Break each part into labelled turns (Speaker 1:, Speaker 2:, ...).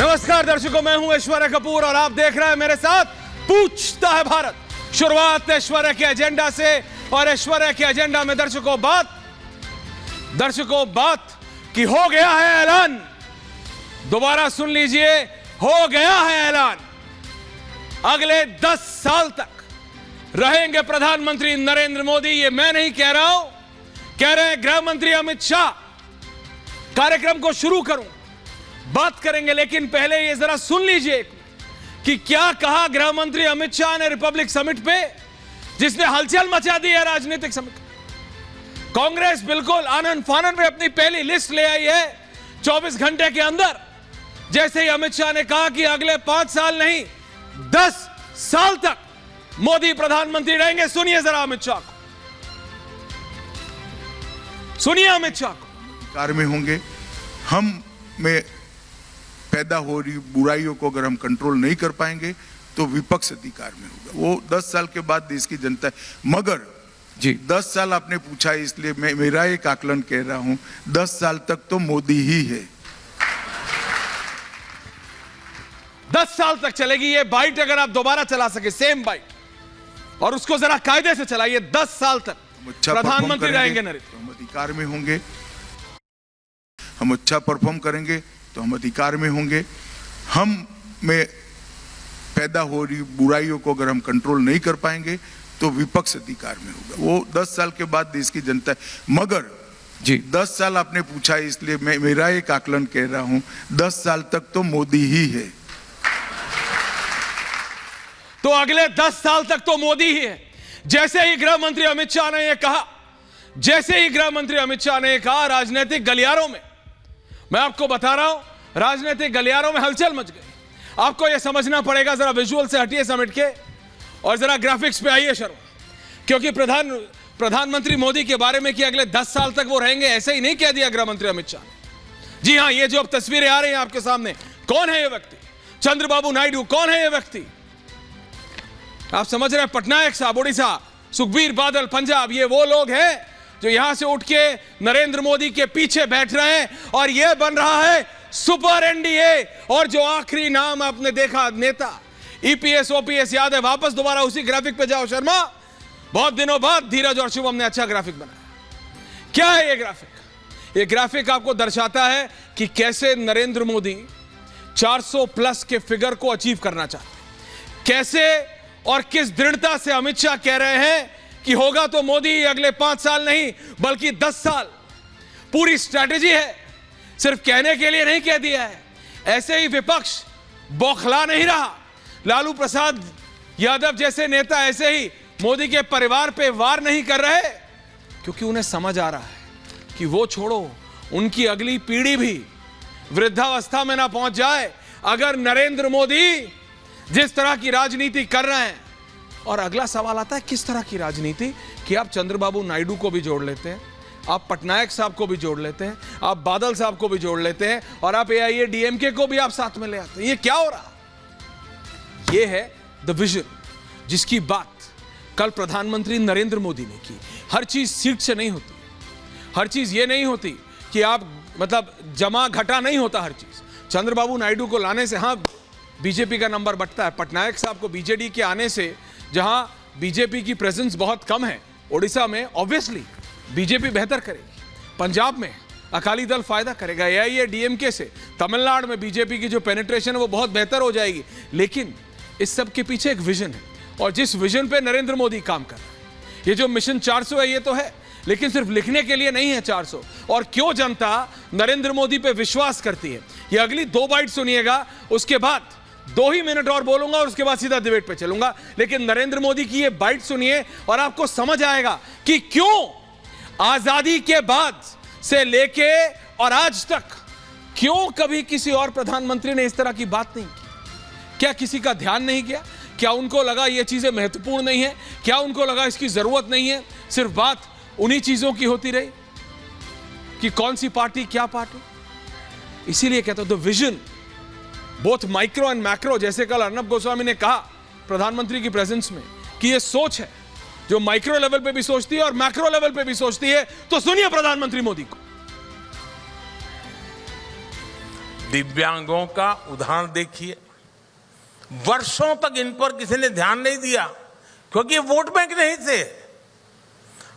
Speaker 1: नमस्कार दर्शकों, मैं हूं ऐश्वर्या कपूर और आप देख रहे हैं मेरे साथ पूछता है भारत। शुरुआत ऐश्वर्या के एजेंडा से और ऐश्वर्या के एजेंडा में दर्शकों बात कि हो गया है ऐलान। दोबारा सुन लीजिए, हो गया है ऐलान। अगले 10 साल तक रहेंगे प्रधानमंत्री नरेंद्र मोदी। ये मैं नहीं कह रहा हूं, कह रहे हैं गृह मंत्री अमित शाह। कार्यक्रम को शुरू करूं, बात करेंगे, लेकिन पहले ये जरा सुन लीजिए कि क्या कहा गृह मंत्री अमित शाह ने रिपब्लिक समिट पे, जिसने हलचल मचा दी है राजनीतिक समिट। कांग्रेस बिल्कुल आनन फानन में अपनी पहली लिस्ट ले आई है 24 घंटे के अंदर। जैसे ही अमित शाह ने कहा कि अगले 5 साल नहीं 10 साल तक मोदी प्रधानमंत्री रहेंगे। सुनिए जरा अमित शाह को, सुनिए अमित शाह को।
Speaker 2: कार में होंगे, हम में पैदा हो रही बुराइयों को अगर हम कंट्रोल नहीं कर पाएंगे तो विपक्ष अधिकार में होगा। वो 10 साल के बाद देश की जनता है। मगर जी 10 साल आपने पूछा, इसलिए मैं मेरा एक आकलन कह रहा हूं, 10 साल तक तो मोदी ही है।
Speaker 1: 10 साल तक चलेगी ये बाइट। अगर आप दोबारा चला सके सेम बाइट और उसको जरा कायदे से चलाइए, 10 साल तक प्रधानमंत्री रहेंगे नरेंद्र।
Speaker 2: हम अधिकार में होंगे, हम अच्छा परफॉर्म करेंगे तो हम अधिकार में होंगे। हम में पैदा हो रही बुराइयों को अगर हम कंट्रोल नहीं कर पाएंगे तो विपक्ष अधिकार में होगा। वो 10 साल के बाद देश की जनता है। मगर जी 10 साल आपने पूछा, इसलिए मैं मेरा एक आकलन कह रहा हूं, 10 साल तक तो मोदी ही है।
Speaker 1: तो अगले 10 साल तक तो मोदी ही है। जैसे ही गृह मंत्री अमित शाह ने यह कहा, राजनीतिक गलियारों में, मैं आपको बता रहा हूं, राजनीतिक गलियारों में हलचल मच गई। आपको यह समझना पड़ेगा। जरा विजुअल से हटिए समिट के और जरा ग्राफिक्स पे आइए शर्मा, क्योंकि प्रधानमंत्री मोदी के बारे में कि अगले 10 साल तक वो रहेंगे, ऐसे ही नहीं कह दिया गृह मंत्री अमित शाह ने। जी हां, ये जो अब तस्वीरें आ रही हैं आपके सामने, कौन है ये व्यक्ति? चंद्रबाबू नायडू। कौन है ये व्यक्ति? आप समझ रहे हैं, पटनायक साहब ओडिशा, सुखबीर बादल पंजाब। ये वो लोग हैं जो यहां से उठ के नरेंद्र मोदी के पीछे बैठ रहे हैं और यह बन रहा है सुपर एनडीए। और जो आखिरी नाम आपने देखा, नेता ईपीएस ओपीएस याद है। वापस दोबारा उसी ग्राफिक पे जाओ शर्मा। बहुत दिनों बाद धीरज और शुभम ने अच्छा ग्राफिक बनाया। क्या है ये ग्राफिक? ये ग्राफिक आपको दर्शाता है कि कैसे नरेंद्र मोदी 400 प्लस के फिगर को अचीव करना चाहते हैं। कैसे और किस दृढ़ता से अमित शाह कह रहे हैं कि होगा तो मोदी अगले 5 साल नहीं बल्कि 10 साल। पूरी स्ट्रैटेजी है, सिर्फ कहने के लिए नहीं कह दिया है। ऐसे ही विपक्ष बौखला नहीं रहा। लालू प्रसाद यादव जैसे नेता ऐसे ही मोदी के परिवार पे वार नहीं कर रहे, क्योंकि उन्हें समझ आ रहा है कि वो छोड़ो, उनकी अगली पीढ़ी भी वृद्धावस्था में ना पहुंच जाए अगर नरेंद्र मोदी जिस तरह की राजनीति कर रहे हैं। और अगला सवाल आता है, किस तरह की राजनीति? कि आप चंद्रबाबू नायडू को भी जोड़ लेते हैं, आप पटनायक साहब को भी जोड़ लेते हैं, आप बादल साहब को भी जोड़ लेते हैं और आप AIADMK को भी आप साथ में ले आते हैं। ये क्या हो रहा? ये है द विजन, जिसकी बात कल प्रधानमंत्री नरेंद्र मोदी ने की। हर चीज सीट से नहीं होती, हर चीज ये नहीं होती कि आप मतलब जमा घटा नहीं होता हर चीज। चंद्रबाबू नायडू को लाने से हाँ बीजेपी का नंबर बढ़ता है। पटनायक साहब को बीजेडी के आने से, जहां बीजेपी की प्रेजेंस बहुत कम है ओडिशा में, ऑब्वियसली बीजेपी बेहतर करेगी। पंजाब में अकाली दल फायदा करेगा। AIADMK से तमिलनाडु में बीजेपी की जो पेनिट्रेशन है वो बहुत बेहतर हो जाएगी। लेकिन इस सब के पीछे एक विजन है और जिस विजन पे नरेंद्र मोदी काम कर रहे हैं। ये जो मिशन 400 है ये तो है, लेकिन सिर्फ लिखने के लिए नहीं है 400। और क्यों जनता नरेंद्र मोदी पे विश्वास करती है, ये अगली 2 बाइट सुनिएगा। उसके बाद 2 ही मिनट और बोलूंगा और उसके बाद सीधा डिबेट पे चलूंगा। लेकिन नरेंद्र मोदी की ये बाइट सुनिए और आपको समझ आएगा कि क्यों आजादी के बाद से लेके और आज तक क्यों कभी किसी और प्रधानमंत्री ने इस तरह की बात नहीं की। क्या किसी का ध्यान नहीं किया? क्या उनको लगा ये चीजें महत्वपूर्ण नहीं है? क्या उनको लगा इसकी जरूरत नहीं है? सिर्फ बात उन्हीं चीजों की होती रही कि कौन सी पार्टी क्या पार्टी। इसीलिए कहता हूं the vision, both micro and macro, जैसे कल अर्नब गोस्वामी ने कहा प्रधानमंत्री की प्रेजेंस में कि ये सोच है जो माइक्रो लेवल पे भी सोचती है और मैक्रो लेवल पे भी सोचती है। तो सुनिए प्रधानमंत्री मोदी को।
Speaker 3: दिव्यांगों का उदाहरण देखिए, वर्षों तक इन पर किसी ने ध्यान नहीं दिया क्योंकि ये वोट बैंक नहीं थे।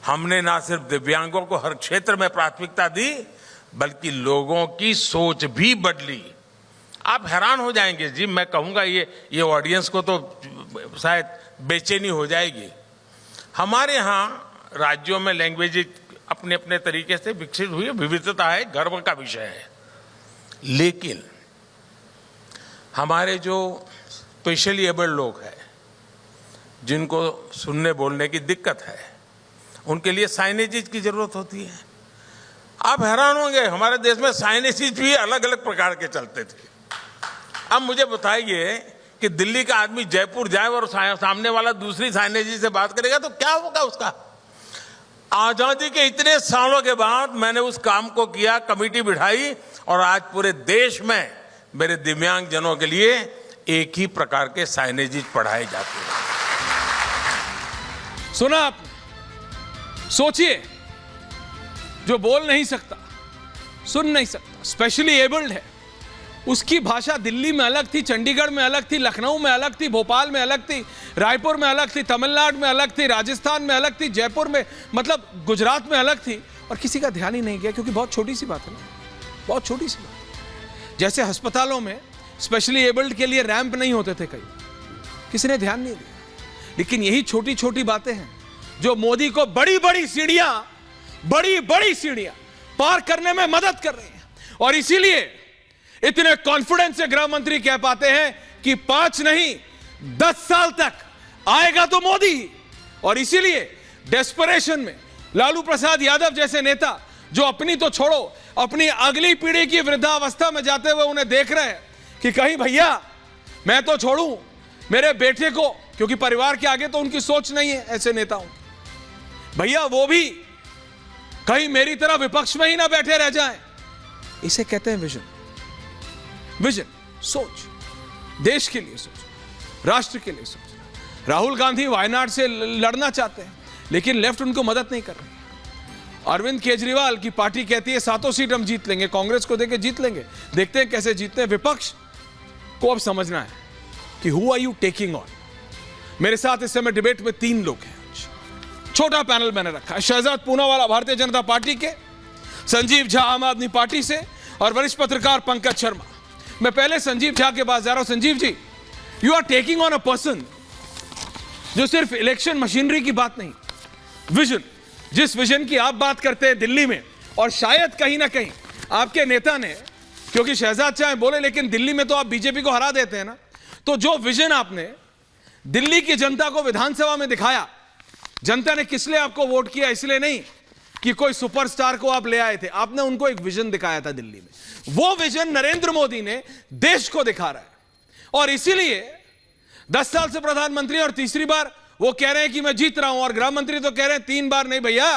Speaker 3: हमने ना सिर्फ दिव्यांगों को हर क्षेत्र में प्राथमिकता दी, बल्कि लोगों की सोच भी बदली। आप हैरान हो जाएंगे जी, मैं कहूंगा ये ऑडियंस को तो शायद बेचैनी हो जाएगी। हमारे यहाँ राज्यों में लैंग्वेज अपने अपने तरीके से विकसित हुई, विविधता है, गर्व का विषय है। लेकिन हमारे जो स्पेशली एबल्ड लोग हैं, जिनको सुनने बोलने की दिक्कत है, उनके लिए साइनेजेज की जरूरत होती है। आप हैरान होंगे, हमारे देश में साइनेजेज भी अलग अलग प्रकार के चलते थे। अब मुझे बताइए कि दिल्ली का आदमी जयपुर जाए और सामने वाला दूसरी साइनेजी से बात करेगा तो क्या होगा उसका? आजादी के इतने सालों के बाद मैंने उस काम को किया, कमेटी बिठाई, और आज पूरे देश में मेरे दिव्यांग जनों के लिए एक ही प्रकार के साइनेजीज पढ़ाए जाते हैं।
Speaker 1: सुना आपने? सोचिए, जो बोल नहीं सकता, सुन नहीं सकता, स्पेशली एबल्ड है, उसकी भाषा दिल्ली में अलग थी, चंडीगढ़ में अलग थी, लखनऊ में अलग थी, भोपाल में अलग थी, रायपुर में अलग थी, तमिलनाडु में अलग थी, राजस्थान में अलग थी, जयपुर में, मतलब गुजरात में अलग थी, और किसी का ध्यान ही नहीं गया क्योंकि बहुत छोटी सी बात है ना, बहुत छोटी सी बात। जैसे अस्पतालों में स्पेशली एबल्ड के लिए रैंप नहीं होते थे, कई किसी ने ध्यान नहीं दिया। लेकिन यही छोटी छोटी बातें हैं जो मोदी को बड़ी बड़ी सीढ़ियां पार करने में मदद कर रही हैं। और इसीलिए इतने कॉन्फिडेंस से गृह मंत्री कह पाते हैं कि 5 नहीं 10 साल तक आएगा तो मोदी ही। और इसीलिए डेस्परेशन में लालू प्रसाद यादव जैसे नेता, जो अपनी तो छोड़ो, अपनी अगली पीढ़ी की वृद्धावस्था में जाते हुए उन्हें देख रहे हैं कि कहीं भैया मैं तो छोड़ूं मेरे बेटे को, क्योंकि परिवार के आगे तो उनकी सोच नहीं है ऐसे नेताओं, भैया वो भी कहीं मेरी तरह विपक्ष में ही ना बैठे रह जाएं। इसे कहते हैं विजन। विजन, सोच, देश के लिए सोच, राष्ट्र के लिए सोच। राहुल गांधी वायनाड से लड़ना चाहते हैं, लेकिन लेफ्ट उनको मदद नहीं कर रही। अरविंद केजरीवाल की पार्टी कहती है 7 सीट हम जीत लेंगे, कांग्रेस को देके जीत लेंगे। देखते हैं कैसे जीतते हैं। विपक्ष को अब समझना है कि who are you taking on. मेरे साथ इस समय डिबेट में 3 लोग हैं। छोटा पैनल मैंने रखा है। शहजाद पूनावाला भारतीय जनता पार्टी के, संजीव झा आम आदमी पार्टी से, और वरिष्ठ पत्रकार पंकज शर्मा। मैं पहले संजीव झा के पास जा रहा हूं। Sanjeev ji, you are taking on a person जो सिर्फ इलेक्शन मशीनरी की बात नहीं, विजन, जिस विजन की आप बात करते हैं दिल्ली में, और शायद कहीं ना कहीं आपके नेता ने, क्योंकि शहजाद चाहे बोले लेकिन दिल्ली में तो आप बीजेपी को हरा देते हैं ना, तो जो विजन आपने दिल्ली की जनता को विधानसभा में दिखाया, जनता ने किस लिए आपको वोट किया? इसलिए नहीं कि कोई सुपरस्टार को आप ले आए थे, आपने उनको एक विजन दिखाया था दिल्ली में। वो विजन नरेंद्र मोदी ने देश को दिखा रहा है, और इसीलिए 10 साल से प्रधानमंत्री, और तीसरी बार वो कह रहे हैं कि मैं जीत रहा हूं, और गृह मंत्री तो कह रहे हैं 3 बार नहीं भैया,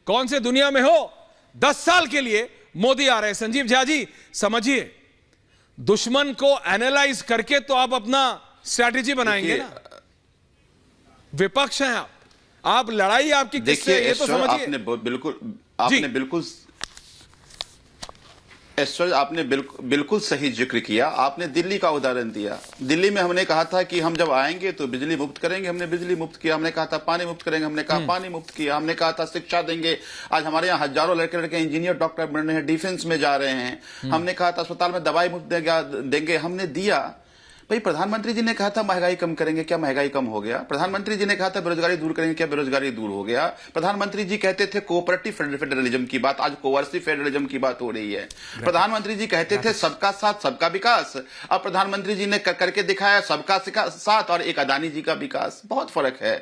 Speaker 1: कौन से दुनिया में हो, 10 साल के लिए मोदी आ रहे हैं। संजीव झा जी, समझिए, दुश्मन को एनालाइज करके तो आप अपना स्ट्रैटेजी बनाएंगे ना। विपक्ष हैं आप लड़ाई आपकी किससे, ये तो समझिए।
Speaker 4: आपने बिल्कुल सही जिक्र किया। आपने दिल्ली का उदाहरण दिया। दिल्ली में हमने कहा था कि हम जब आएंगे तो बिजली मुफ्त करेंगे, हमने बिजली मुफ्त किया। हमने कहा था पानी मुफ्त करेंगे, हमने कहा पानी मुफ्त किया। हमने कहा था शिक्षा देंगे। आज हमारे यहाँ हजारों लड़के इंजीनियर, डॉक्टर बन रहे हैं, डिफेंस में जा रहे हैं। हमने कहा था अस्पताल में दवाई मुफ्त देंगे, हमने दिया। भाई, प्रधानमंत्री जी ने कहा था महंगाई कम करेंगे, क्या महंगाई कम हो गया? प्रधानमंत्री जी ने कहा था बेरोजगारी दूर करेंगे, क्या बेरोजगारी दूर हो गया? प्रधानमंत्री जी कहते थे कोऑपरेटिव फेडरलिज्म की बात, आज कोवर्सिव फेडरलिज्म की बात हो रही है। प्रधानमंत्री जी कहते थे सबका साथ सबका विकास, अब प्रधानमंत्री जी ने करके दिखाया सबका साथ और एक अदानी जी का विकास। बहुत फर्क है।